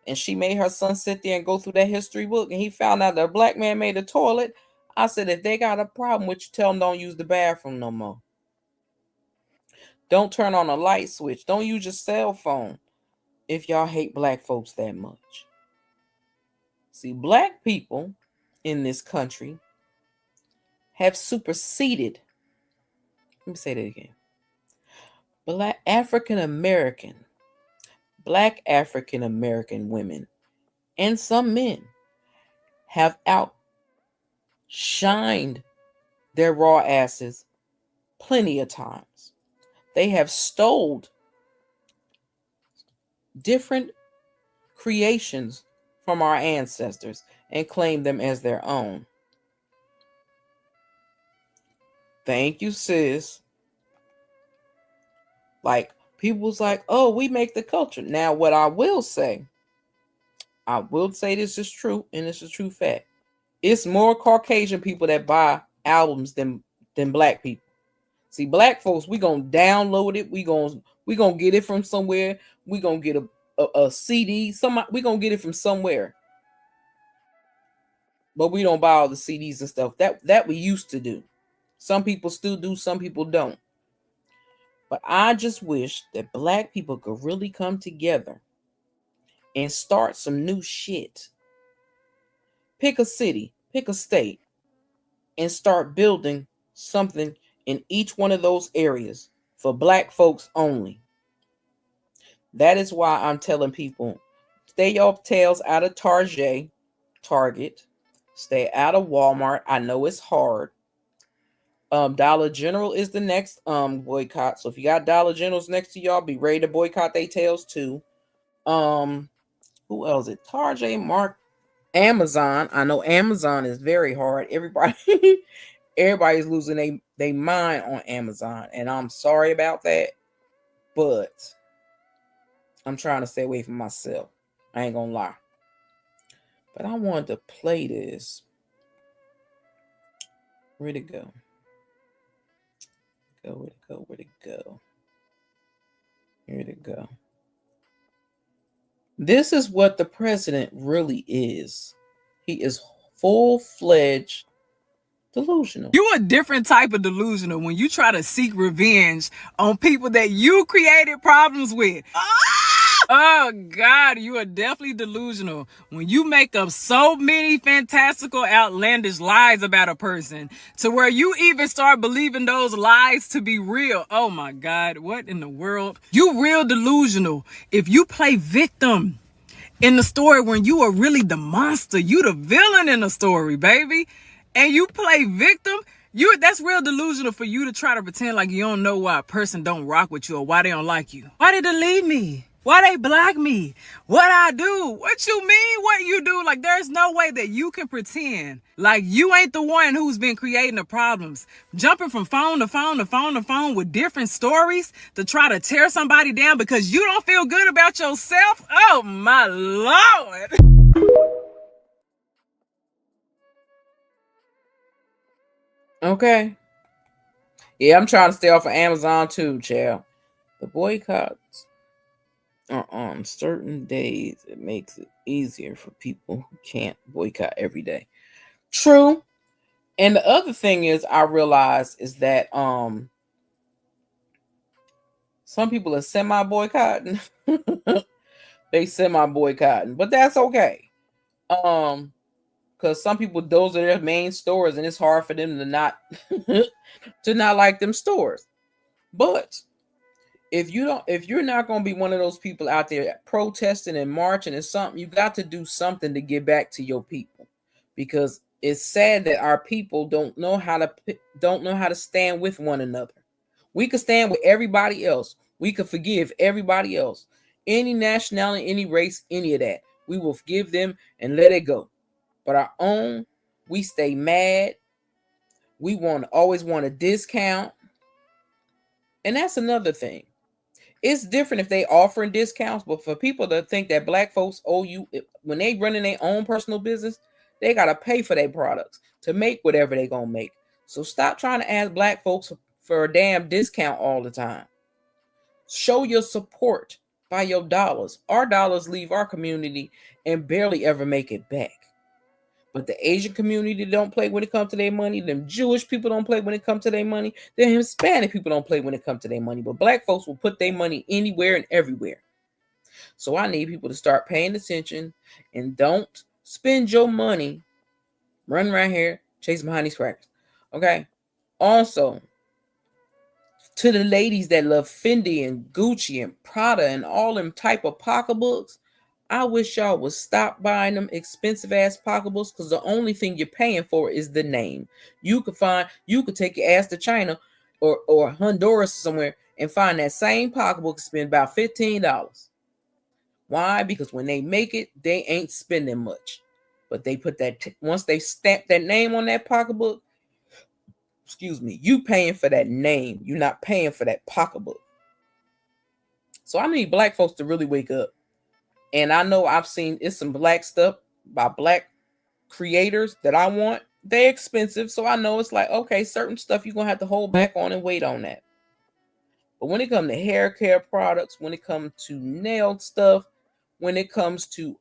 And she made her son sit there and go through that history book, and he found out that a black man made a toilet. I said, if they got a problem with you, tell them don't use the bathroom no more. Don't turn on a light switch. Don't use your cell phone if y'all hate black folks that much. See, black people in this country have superseded, let me say that again. Black African American women and some men have outshined their raw asses plenty of times. They have stole different creations from our ancestors and claimed them as their own. Thank you, sis. Like, people's like, oh, we make the culture. Now, what I will say this is true, and it's a true fact. It's more Caucasian people that buy albums than black people. See, black folks, we gonna download it. We gonna get it from somewhere. We gonna get a CD. We gonna get it from somewhere. But we don't buy all the CDs and stuff. That we used to do. Some people still do. Some people don't. But I just wish that black people could really come together and start some new shit. Pick a city, pick a state, and start building something in each one of those areas for Black folks only. That is why I'm telling people, stay your tails out of Target, stay out of Walmart. I know it's hard. Dollar General is the next boycott. So if you got Dollar Generals next to y'all, be ready to boycott their tails too. Who else? Target, Mark, Amazon. I know Amazon is very hard. Everybody's losing they mind on Amazon, and I'm sorry about that, but I'm trying to stay away from myself. I ain't gonna lie. But I wanted to play this. Where'd it go? Where'd it go? Here'd it go? This is what the president really is. He is full-fledged delusional. You're a different type of delusional when you try to seek revenge on people that you created problems with. Oh God, you are definitely delusional when you make up so many fantastical, outlandish lies about a person to where you even start believing those lies to be real. Oh my God, what in the world? You real delusional if you play victim in the story when you are really the monster. You the villain in the story, baby. And you play victim. That's real delusional for you to try to pretend like you don't know why a person don't rock with you or why they don't like you. Why they delete me? Why they block me? What I do? What you mean what you do? Like, there's no way that you can pretend like you ain't the one who's been creating the problems. Jumping from phone to phone to phone to phone with different stories to try to tear somebody down because you don't feel good about yourself. Oh my Lord. Okay. Yeah, I'm trying to stay off of Amazon too, child. The boycotts are on certain days. It makes it easier for people who can't boycott every day. True. And the other thing is I realize is that some people are semi-boycotting. They semi-boycotting, but that's okay. Because some people, those are their main stores, and it's hard for them to not to not like them stores. But if you're not going to be one of those people out there protesting and marching and something, you got to do something to get back to your people, because it's sad that our people don't know how to stand with one another. We could stand with everybody else. We could forgive everybody else, any nationality, any race, any of that. We will forgive them and let it go. But our own, we stay mad. We always want a discount. And that's another thing. It's different if they offering discounts, but for people to think that Black folks owe you, when they running their own personal business, they got to pay for their products to make whatever they going to make. So stop trying to ask Black folks for a damn discount all the time. Show your support by your dollars. Our dollars leave our community and barely ever make it back. But the Asian community don't play when it comes to their money. Them Jewish people don't play when it comes to their money. The Hispanic people don't play when it comes to their money. But Black folks will put their money anywhere and everywhere. So I need people to start paying attention and don't spend your money running around here chasing behind these crackers. Okay? Also, to the ladies that love Fendi and Gucci and Prada and all them type of pocketbooks, I wish y'all would stop buying them expensive ass pocketbooks, because the only thing you're paying for is the name. You could take your ass to China or Honduras somewhere and find that same pocketbook and spend about $15. Why? Because when they make it, they ain't spending much. But they put that once they stamp that name on that pocketbook, you paying for that name. You're not paying for that pocketbook. So I need Black folks to really wake up. And I know I've seen it's some Black stuff by Black creators that I want. They're expensive. So I know it's like, okay, certain stuff you're going to have to hold back on and wait on that. But when it comes to hair care products, when it comes to nail stuff, when it comes to,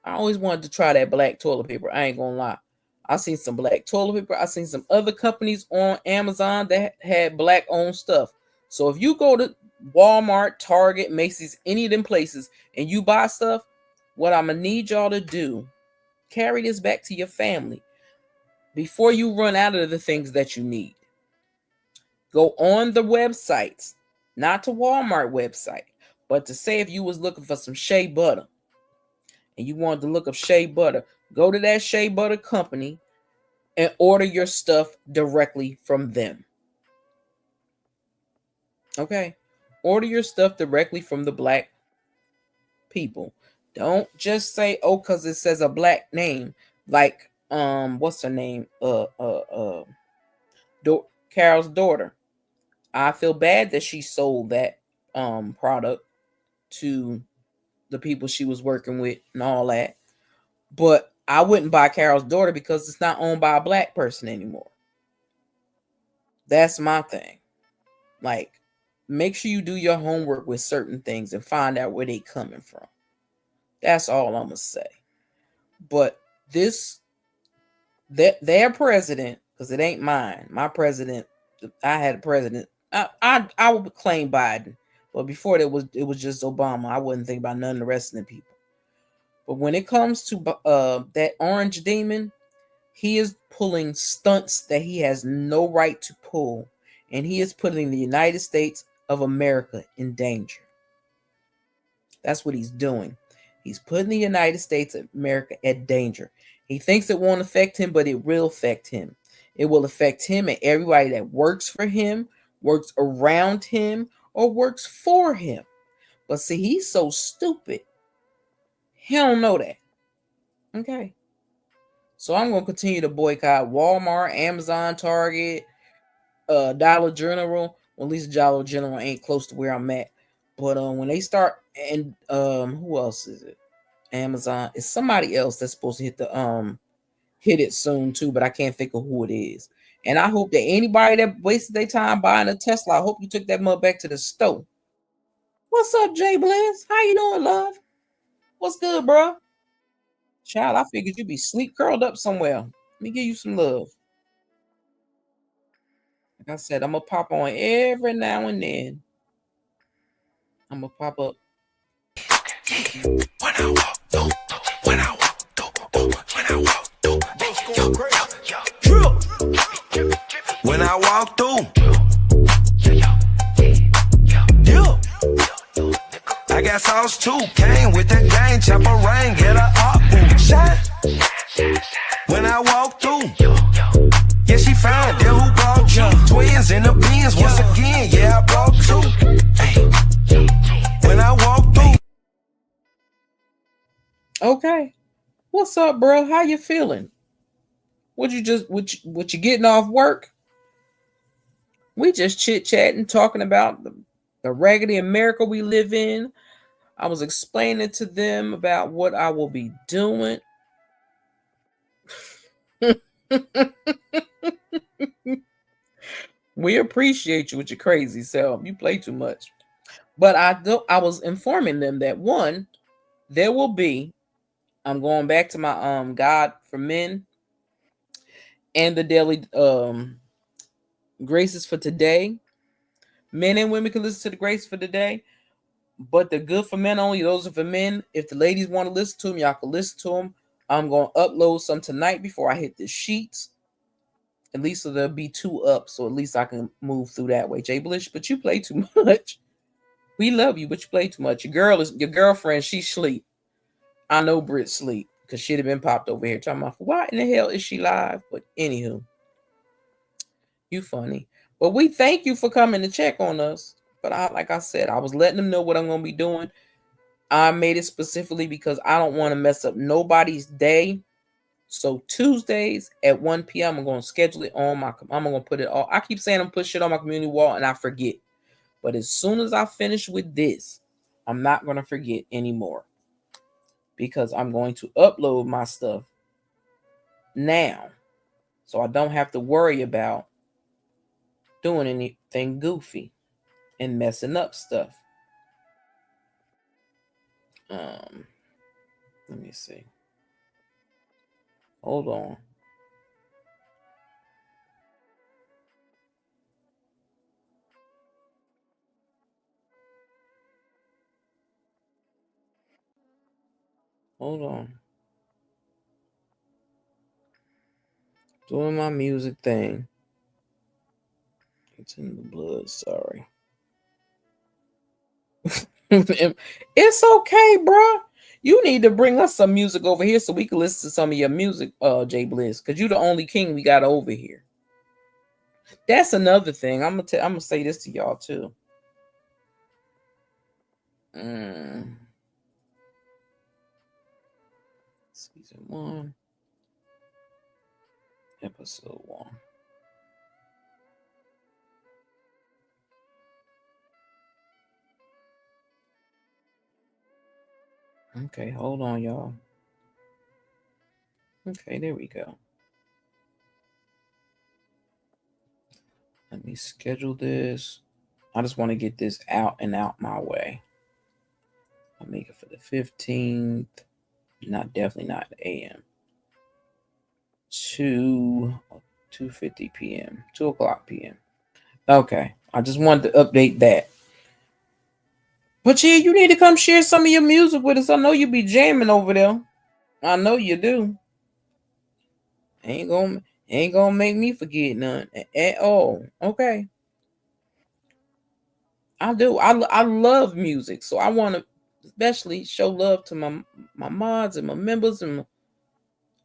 I always wanted to try that Black toilet paper. I ain't going to lie. I seen some Black toilet paper. I seen some other companies on Amazon that had Black owned stuff. So if you go to Walmart, Target, Macy's, any of them places, and you buy stuff, what I'm gonna need y'all to do, carry this back to your family before you run out of the things that you need. Go on the websites, not to Walmart website, but to say if you was looking for some shea butter and you wanted to look up shea butter, go to that shea butter company and order your stuff directly from them. Okay? Order your stuff directly from the black people. Don't just say, oh, because it says a black name. Like, what's her name? Carol's daughter. I feel bad that she sold that product to the people she was working with and all that. But I wouldn't buy Carol's daughter because it's not owned by a black person anymore. That's my thing. Like, make sure you do your homework with certain things and find out where they coming from. That's all I'm gonna say. But their president, because it ain't mine. My president, I had a president. I would claim Biden, but before it was just Obama. I wouldn't think about none of the rest of the people. But when it comes to that orange demon, he is pulling stunts that he has no right to pull, and he is putting the United States of America in danger. That's what he's doing. He's putting the United States of America at danger. He thinks it won't affect him, but it will affect him. It will affect him and everybody that works for him, works around him, or works for him. But see, he's so stupid. He don't know that. Okay. So I'm going to continue to boycott Walmart, Amazon, Target, Dollar General. Well, at least Dollar General ain't close to where I'm at. But when they start, and who else is it? Amazon. It's somebody else that's supposed to hit it soon too, but I can't think of who it is. And I hope that anybody that wasted their time buying a Tesla, I hope you took that mug back to the store. What's up, Jay Bliss? How you doing, love? What's good, bro? Child, I figured you'd be sleep curled up somewhere. Let me give you some love. Like I said, I'm gonna pop on every now and then. I'm gonna pop up. When I walk through, when I walk through, when I walk through, when I walk through, I got sauce too. Came with the gang, chopper rain, get a up, shine. When I walk through, yeah, she fine. Then who brought you? Twins in the beans once again. Yeah, I brought two. Hey. When I walk through. Okay. What's up, bro? How you feeling? What you getting off work? We just chit-chatting, talking about the raggedy America we live in. I was explaining to them about what I will be doing. We appreciate you with your crazy self. You play too much. But I was informing them that one, there will be, I'm going back to my God for Men and the daily graces for today. Men and women can listen to the grace for today, but the good for men only, those are for men. If the ladies want to listen to them, y'all can listen to them. I'm going to upload some tonight before I hit the sheets. At least so there'll be two up, so at least I can move through that way. Jay Blish, but you play too much. We love you, but you play too much. Your girlfriend, she sleep. I know Brit sleep because she'd have been popped over here talking about why in the hell is she live? But anywho, you funny. But we thank you for coming to check on us. But like I said, I was letting them know what I'm gonna be doing. I made it specifically because I don't want to mess up nobody's day. So Tuesdays at 1 p.m. I'm going to schedule it on I'm going to put it all. I keep saying I'm put shit on my community wall and I forget. But as soon as I finish with this, I'm not going to forget anymore. Because I'm going to upload my stuff now. So I don't have to worry about doing anything goofy and messing up stuff. Let me see. Hold on. Hold on. Doing my music thing. It's in the blood, sorry. It's okay, bro. You need to bring us some music over here so we can listen to some of your music, Jay Bliss, because you're the only king we got over here. That's another thing. I'm gonna say this to y'all too. Season 1, episode 1. Okay, hold on, y'all. Okay, there we go. Let me schedule this. I just want to get this out my way. I'll make it for the 15th. Definitely not AM. 2:50 p.m. 2 o'clock p.m. Okay, I just wanted to update that. But yeah, you need to come share some of your music with us. I know you be jamming over there. I know you do. Ain't gonna make me forget none at all. Okay. I do. I love music, so I want to especially show love to my mods and my members, and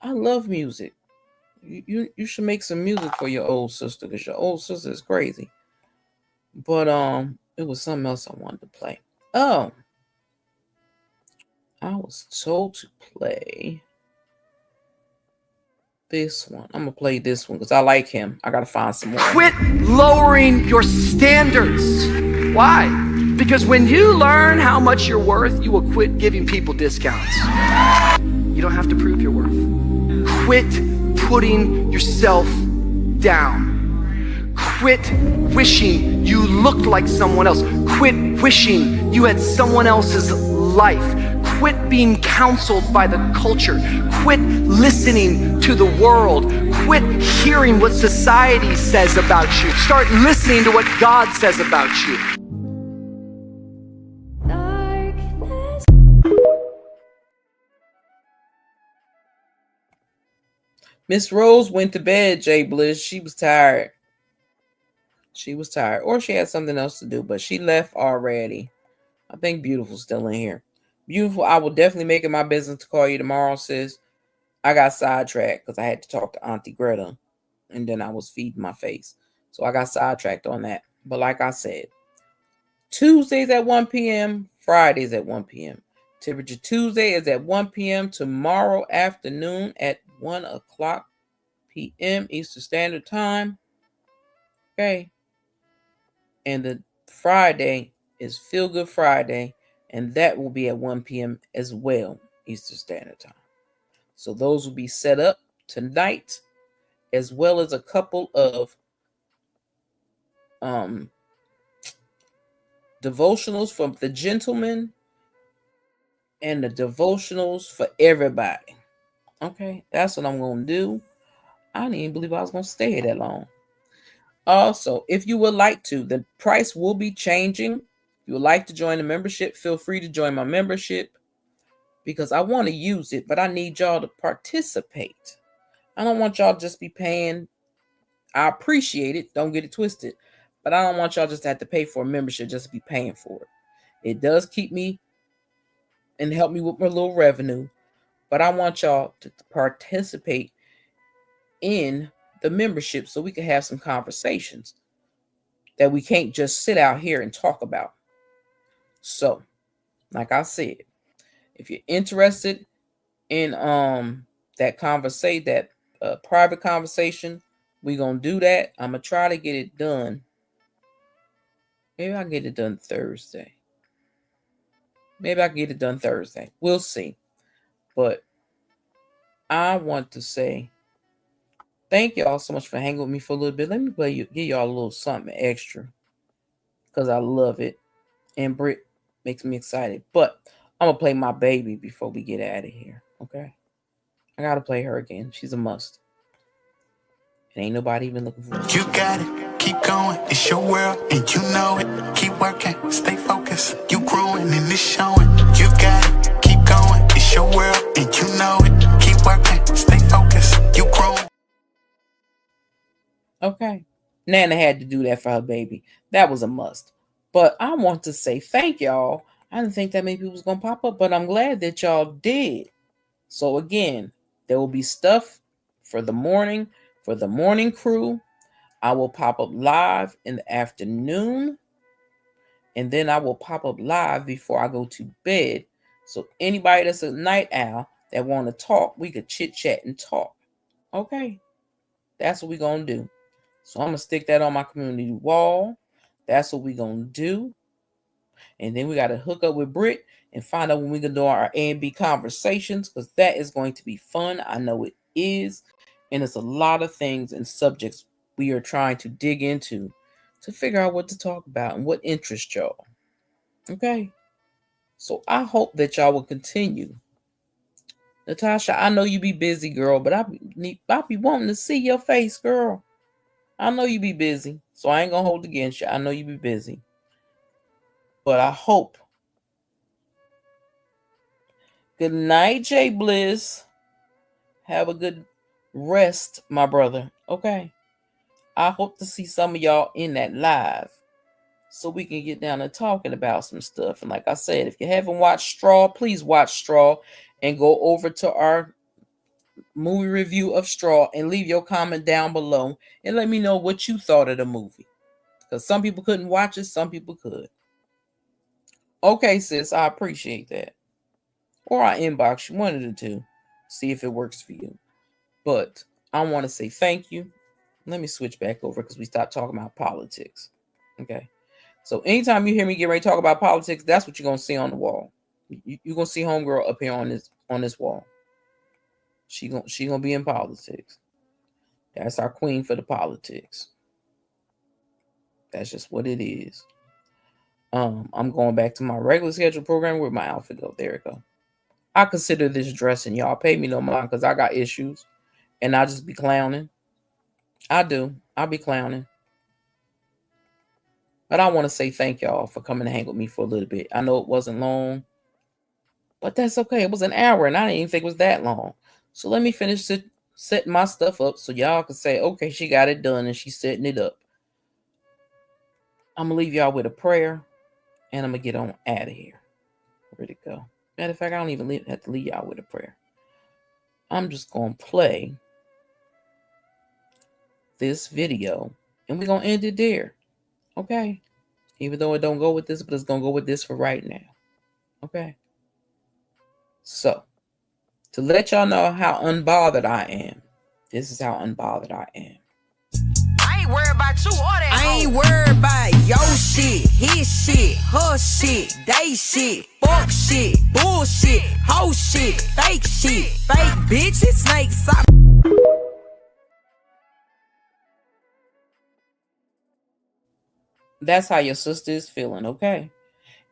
I love music. You should make some music for your old sister, because your old sister is crazy. But it was something else I wanted to play. Oh, I was told to play this one. I'm gonna play this one because I like him. I gotta find some more. Quit lowering your standards. Why? Because when you learn how much you're worth, you will quit giving people discounts. You don't have to prove your worth. Quit putting yourself down. Quit wishing you looked like someone else. Quit wishing you had someone else's life. Quit being counseled by the culture. Quit listening to the world. Quit hearing what society says about you. Start listening to what God says about you. Miss Rose went to bed, Jay Bliss. She was tired. Or she had something else to do, but she left already. I think Beautiful's still in here. Beautiful, I will definitely make it my business to call you tomorrow, sis. I got sidetracked because I had to talk to Auntie Greta, and then I was feeding my face. So I got sidetracked on that. But like I said, Tuesdays at 1 p.m., Fridays at 1 p.m. Temperature Tuesday is at 1 p.m. Tomorrow afternoon at 1 o'clock p.m. Eastern Standard Time. Okay. And the Friday is Feel Good Friday, and that will be at 1 p.m. as well, Eastern Standard Time. So those will be set up tonight, as well as a couple of devotionals from the gentlemen and the devotionals for everybody. Okay, that's what I'm going to do. I didn't even believe I was going to stay here that long. Also, if you would like to, the price will be changing. If you would like to join the membership, feel free to join my membership, because I want to use it, but I need y'all to participate. I don't want y'all to just be paying. I appreciate it. Don't get it twisted. But I don't want y'all just to have to pay for a membership just to be paying for it. It does keep me and help me with my little revenue. But I want y'all to participate in the membership so we can have some conversations that we can't just sit out here and talk about. So, like I said, if you're interested in that private conversation, we're gonna do that. I'm gonna try to get it done. Maybe I'll get it done Thursday. We'll see. But I want to say thank y'all so much for hanging with me for a little bit. Let me give y'all a little something extra, because I love it. And Britt makes me excited. But I'm going to play my baby before we get out of here. Okay? I got to play her again. She's a must. And ain't nobody even looking for it. You got it. Keep going. It's your world and you know it. Keep working. Stay focused. You growing and it's showing. You got it. Keep going. It's it's your world, and you know it. Keep working, stay focused, you growing. Okay. Nana had to do that for her baby. That was a must. But I want to say thank y'all. I didn't think that many people was going to pop up, but I'm glad that y'all did. So again, there will be stuff for the morning crew. I will pop up live in the afternoon. And then I will pop up live before I go to bed. So anybody that's a night owl that want to talk, we could chit chat and talk. Okay. That's what we're going to do. So I'm going to stick that on my community wall. That's what we're going to do. And then we got to hook up with Britt and find out when we can do our A and B conversations, because that is going to be fun. I know it is. And it's a lot of things and subjects we are trying to dig into to figure out what to talk about and what interests y'all. Okay? So I hope that y'all will continue. Natasha, I know you be busy, girl, but I be wanting to see your face, girl. I know you be busy, so I ain't gonna hold against you. I know you be busy. But I hope. Good night, Jay Bliss. Have a good rest, my brother. Okay. I hope to see some of y'all in that live so we can get down to talking about some stuff. And like I said, if you haven't watched Straw, please watch Straw and go over to our movie review of Straw and leave your comment down below and let me know what you thought of the movie. Because some people couldn't watch it, some people could. Okay, sis, I appreciate that. Or I inbox you, one of the two. See if it works for you. But I want to say thank you. Let me switch back over because we stopped talking about politics. Okay. So anytime you hear me get ready to talk about politics, that's what you're going to see on the wall. You're going to see homegirl up here on this wall. She gonna be in politics. That's our queen for the politics. That's just what it is. I'm going back to my regular schedule program. Where my outfit go? There it go. I consider this dressing. Y'all pay me no mind because I got issues. And I just be clowning. I do. I be clowning. But I want to say thank y'all for coming to hang with me for a little bit. I know it wasn't long. But that's okay. It was an hour and I didn't even think it was that long. So let me finish setting my stuff up so y'all can say, okay, she got it done and she's setting it up. I'm going to leave y'all with a prayer and I'm going to get on out of here. Where'd it go? Matter of fact, I don't even have to leave y'all with a prayer. I'm just going to play this video and we're going to end it there. Okay? Even though it don't go with this, but it's going to go with this for right now. Okay? So, to let y'all know how unbothered I am, this is how unbothered I am. I ain't worried about you or that. I ain't worried about your shit, his shit, her shit, they shit, fuck shit, bullshit, hoe shit, fake bitches, snakes. That's how your sister is feeling, okay?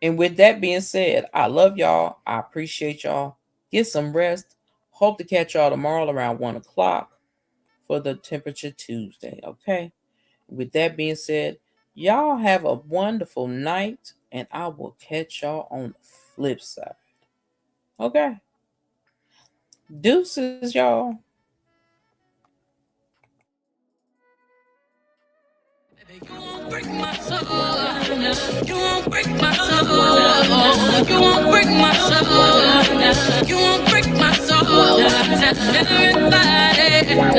And with that being said, I love y'all. I appreciate y'all. Get some rest. Hope to catch y'all tomorrow around 1 o'clock for the Temperature Tuesday, okay? With that being said, y'all have a wonderful night, and I will catch y'all on the flip side. Okay? Deuces, y'all. You won't break my soul. You won't break my soul. You won't break my soul. You won't break my soul. Tell everybody.